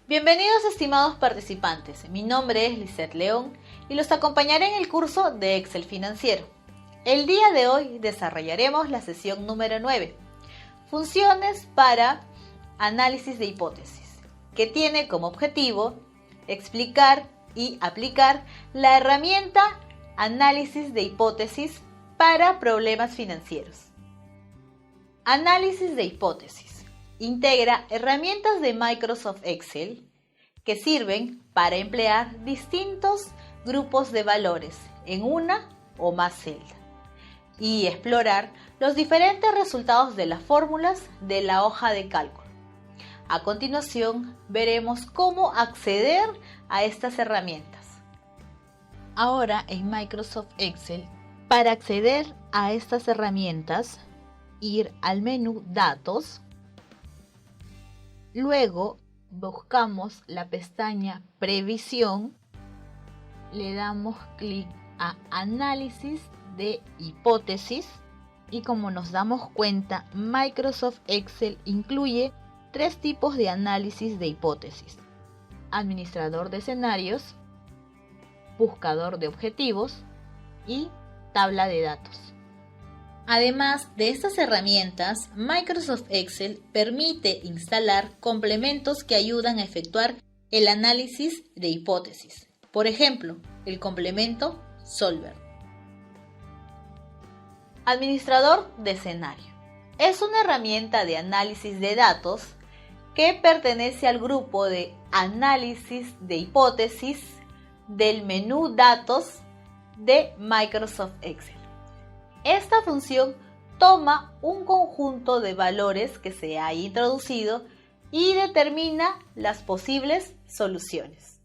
Bienvenidos estimados participantes, mi nombre es Lisette León y los acompañaré en el curso de Excel Financiero. El día de hoy desarrollaremos la sesión número 9, funciones para análisis de hipótesis, que tiene como objetivo explicar y aplicar la herramienta análisis de hipótesis para problemas financieros. Análisis de hipótesis. Integra herramientas de Microsoft Excel que sirven para emplear distintos grupos de valores en una o más celdas y explorar los diferentes resultados de las fórmulas de la hoja de cálculo. A continuación, veremos cómo acceder a estas herramientas. Ahora en Microsoft Excel, para acceder a estas herramientas, ir al menú Datos. Luego buscamos la pestaña Previsión, le damos clic a Análisis de hipótesis y como nos damos cuenta, Microsoft Excel incluye tres tipos de análisis de hipótesis: administrador de escenarios, buscador de objetivos y tabla de datos. Además de estas herramientas, Microsoft Excel permite instalar complementos que ayudan a efectuar el análisis de hipótesis. Por ejemplo, el complemento Solver. Administrador de escenario. Es una herramienta de análisis de datos que pertenece al grupo de análisis de hipótesis del menú Datos de Microsoft Excel. Esta función toma un conjunto de valores que se ha introducido y determina las posibles soluciones.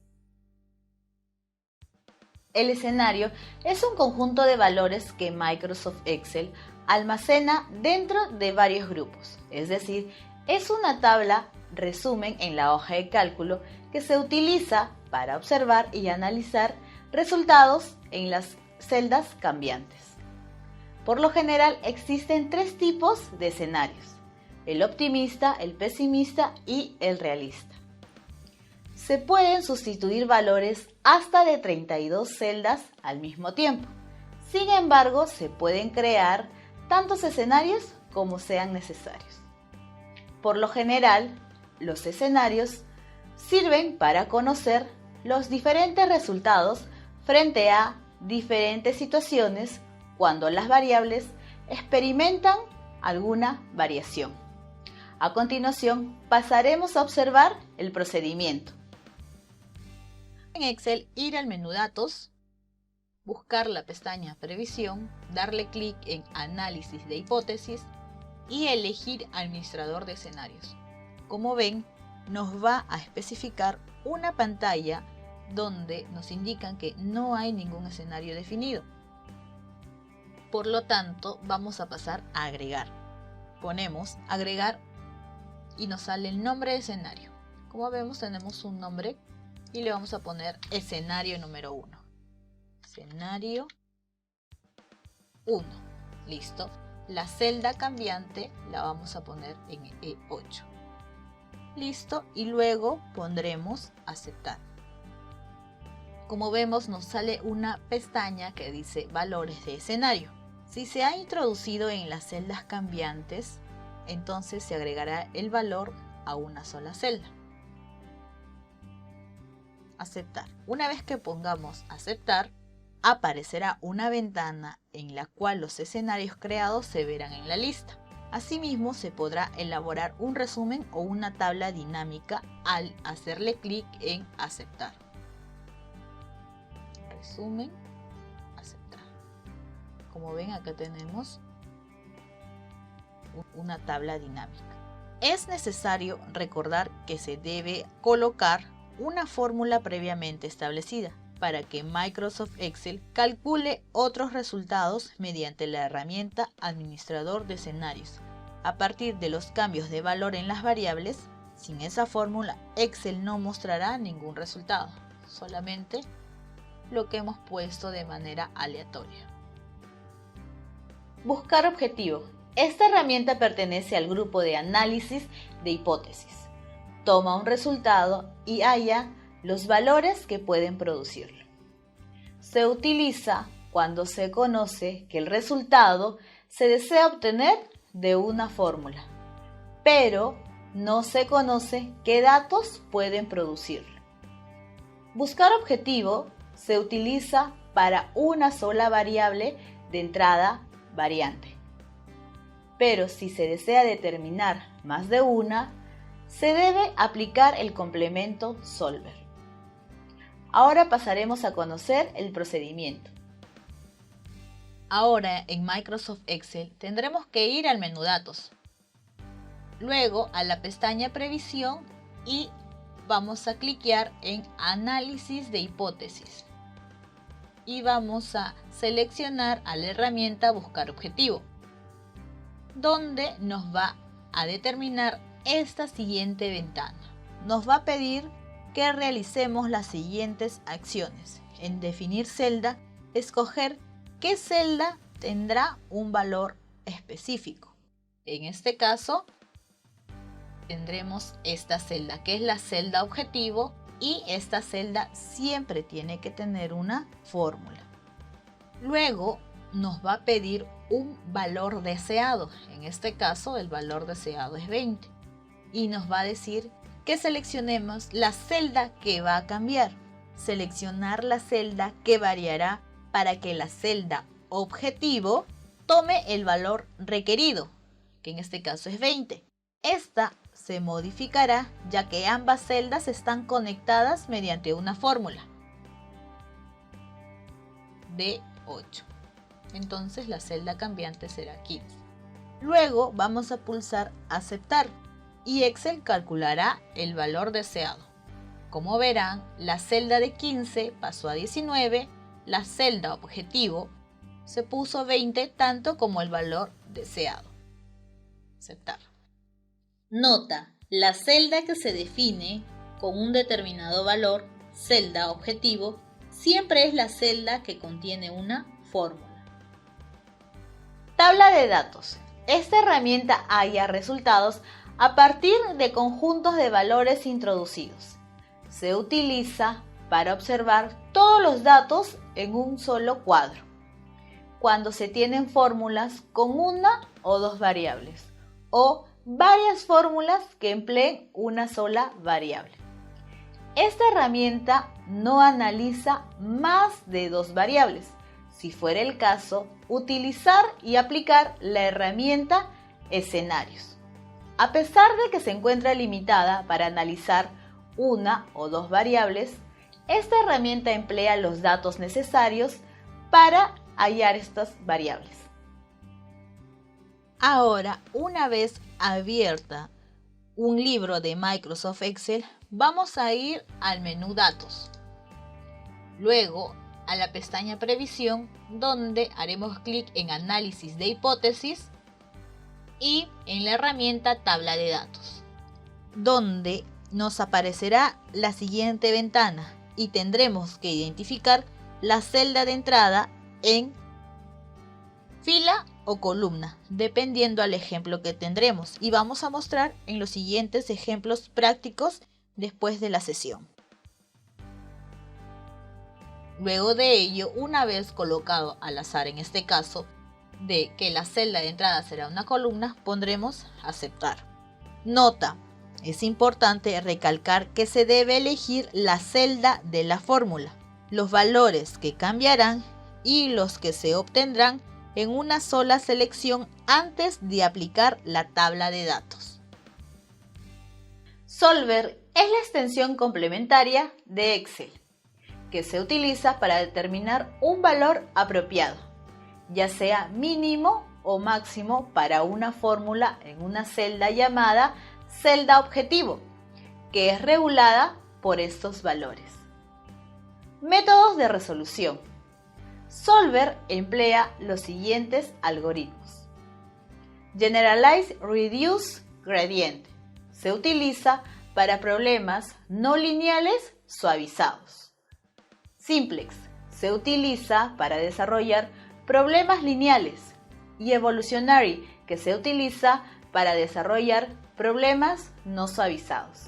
El escenario es un conjunto de valores que Microsoft Excel almacena dentro de varios grupos, es decir, es una tabla resumen en la hoja de cálculo que se utiliza para observar y analizar resultados en las celdas cambiantes. Por lo general existen tres tipos de escenarios: el optimista, el pesimista y el realista. Se pueden sustituir valores hasta de 32 celdas al mismo tiempo. Sin embargo, se pueden crear tantos escenarios como sean necesarios. Por lo general, los escenarios sirven para conocer los diferentes resultados frente a diferentes situaciones cuando las variables experimentan alguna variación. A continuación, pasaremos a observar el procedimiento. En Excel, ir al menú Datos, buscar la pestaña Previsión, darle clic en Análisis de hipótesis y elegir Administrador de escenarios. Como ven, nos va a especificar una pantalla donde nos indican que no hay ningún escenario definido. Por lo tanto, vamos a pasar a agregar. Ponemos agregar y nos sale el nombre de escenario. Como vemos, tenemos un nombre y le vamos a poner escenario número 1. Escenario 1. Listo. La celda cambiante la vamos a poner en E8. Listo. Y luego pondremos aceptar. Como vemos, nos sale una pestaña que dice valores de escenario. Si se ha introducido en las celdas cambiantes, entonces se agregará el valor a una sola celda. Aceptar. Una vez que pongamos aceptar, aparecerá una ventana en la cual los escenarios creados se verán en la lista. Asimismo, se podrá elaborar un resumen o una tabla dinámica al hacerle clic en aceptar. Resumen, aceptar. Como ven, acá tenemos una tabla dinámica. Es necesario recordar que se debe colocar una fórmula previamente establecida para que Microsoft Excel calcule otros resultados mediante la herramienta Administrador de escenarios. A partir de los cambios de valor en las variables, sin esa fórmula, Excel no mostrará ningún resultado, solamente lo que hemos puesto de manera aleatoria. Buscar objetivo. Esta herramienta pertenece al grupo de análisis de hipótesis. toma un resultado y halla los valores que pueden producirlo. Se utiliza cuando se conoce que el resultado se desea obtener de una fórmula, pero no se conoce qué datos pueden producirlo. Buscar objetivo se utiliza para una sola variable de entrada variante, pero si se desea determinar más de una, se debe aplicar el complemento solver. Ahora pasaremos a conocer el procedimiento. Ahora en Microsoft Excel tendremos que ir al menú Datos, luego a la pestaña Previsión y vamos a cliquear en Análisis de hipótesis y vamos a seleccionar a la herramienta Buscar objetivo, donde nos va a determinar esta siguiente ventana. Nos va a pedir que realicemos las siguientes acciones. En Definir celda, escoger qué celda tendrá un valor específico. En este caso, tendremos esta celda, que es la celda objetivo, y esta celda siempre tiene que tener una fórmula. Luego nos va a pedir un valor deseado. En este caso, el valor deseado es 20. Y nos va a decir que seleccionemos la celda que va a cambiar. Seleccionar la celda que variará para que la celda objetivo tome el valor requerido, que en este caso es 20. Esta se modificará ya que ambas celdas están conectadas mediante una fórmula de 8. Entonces la celda cambiante será 15. Luego vamos a pulsar Aceptar y Excel calculará el valor deseado. Como verán, la celda de 15 pasó a 19, la celda objetivo se puso 20 tanto como el valor deseado. Aceptar. Nota: la celda que se define con un determinado valor, celda objetivo, siempre es la celda que contiene una fórmula. Tabla de datos. Esta herramienta halla resultados a partir de conjuntos de valores introducidos. Se utiliza para observar todos los datos en un solo cuadro, cuando se tienen fórmulas con una o dos variables, o varias fórmulas que empleen una sola variable. Esta herramienta no analiza más de dos variables. Si fuera el caso, utilizar y aplicar la herramienta Escenarios. A pesar de que se encuentra limitada para analizar una o dos variables, esta herramienta emplea los datos necesarios para hallar estas variables. Ahora, una vez abierta un libro de Microsoft Excel, vamos a ir al menú Datos. Luego a la pestaña Previsión, donde haremos clic en Análisis de hipótesis y en la herramienta Tabla de datos, donde nos aparecerá la siguiente ventana y tendremos que identificar la celda de entrada en fila o columna, dependiendo al ejemplo que tendremos, y vamos a mostrar en los siguientes ejemplos prácticos después de la sesión. Luego de ello, una vez colocado al azar, en este caso, de que la celda de entrada será una columna, pondremos Aceptar. Nota: es importante recalcar que se debe elegir la celda de la fórmula, los valores que cambiarán y los que se obtendrán en una sola selección antes de aplicar la tabla de datos. Solver es la extensión complementaria de Excel, que se utiliza para determinar un valor apropiado, ya sea mínimo o máximo para una fórmula en una celda llamada celda objetivo, que es regulada por estos valores. Métodos de resolución. Solver emplea los siguientes algoritmos. Generalize Reduce Gradient. Se utiliza para problemas no lineales suavizados. Simplex. Se utiliza para desarrollar problemas lineales. Y Evolutionary, que se utiliza para desarrollar problemas no suavizados.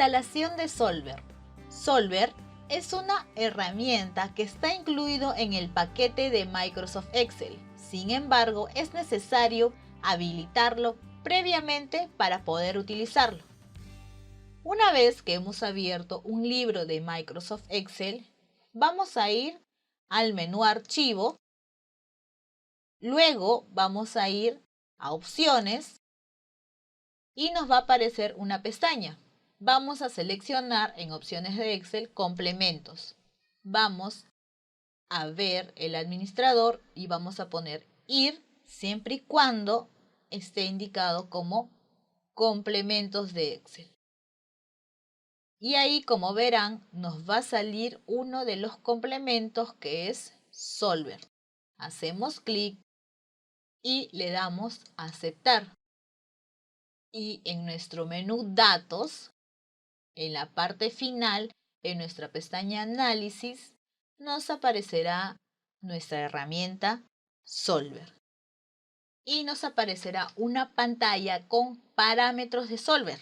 Instalación de Solver. Solver es una herramienta que está incluido en el paquete de Microsoft Excel. Sin embargo, es necesario habilitarlo previamente para poder utilizarlo. Una vez que hemos abierto un libro de Microsoft Excel, vamos a ir al menú Archivo. Luego vamos a ir a Opciones y nos va a aparecer una pestaña. Vamos a seleccionar en Opciones de Excel Complementos. Vamos a ver el administrador y vamos a poner Ir siempre y cuando esté indicado como Complementos de Excel. Y ahí, como verán, nos va a salir uno de los complementos que es Solver. Hacemos clic y le damos a aceptar. Y en nuestro menú Datos, en la parte final, en nuestra pestaña Análisis, nos aparecerá nuestra herramienta Solver. Y nos aparecerá una pantalla con parámetros de Solver,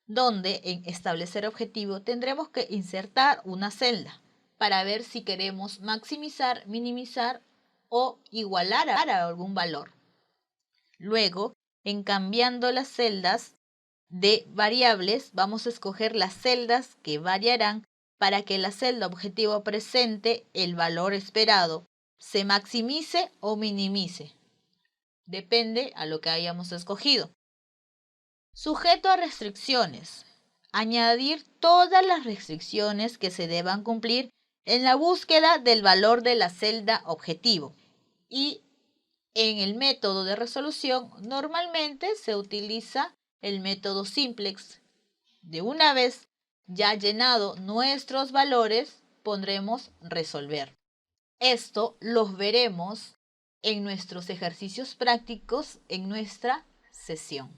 donde en Establecer objetivo tendremos que insertar una celda para ver si queremos maximizar, minimizar o igualar a algún valor. Luego, en cambiando las celdas de variables, vamos a escoger las celdas que variarán para que la celda objetivo presente el valor esperado, se maximice o minimice. Depende a lo que hayamos escogido. Sujeto a restricciones. Añadir todas las restricciones que se deban cumplir en la búsqueda del valor de la celda objetivo. Y en el método de resolución normalmente se utiliza el método simplex. De una vez ya llenado nuestros valores, pondremos resolver. Esto los veremos en nuestros ejercicios prácticos en nuestra sesión.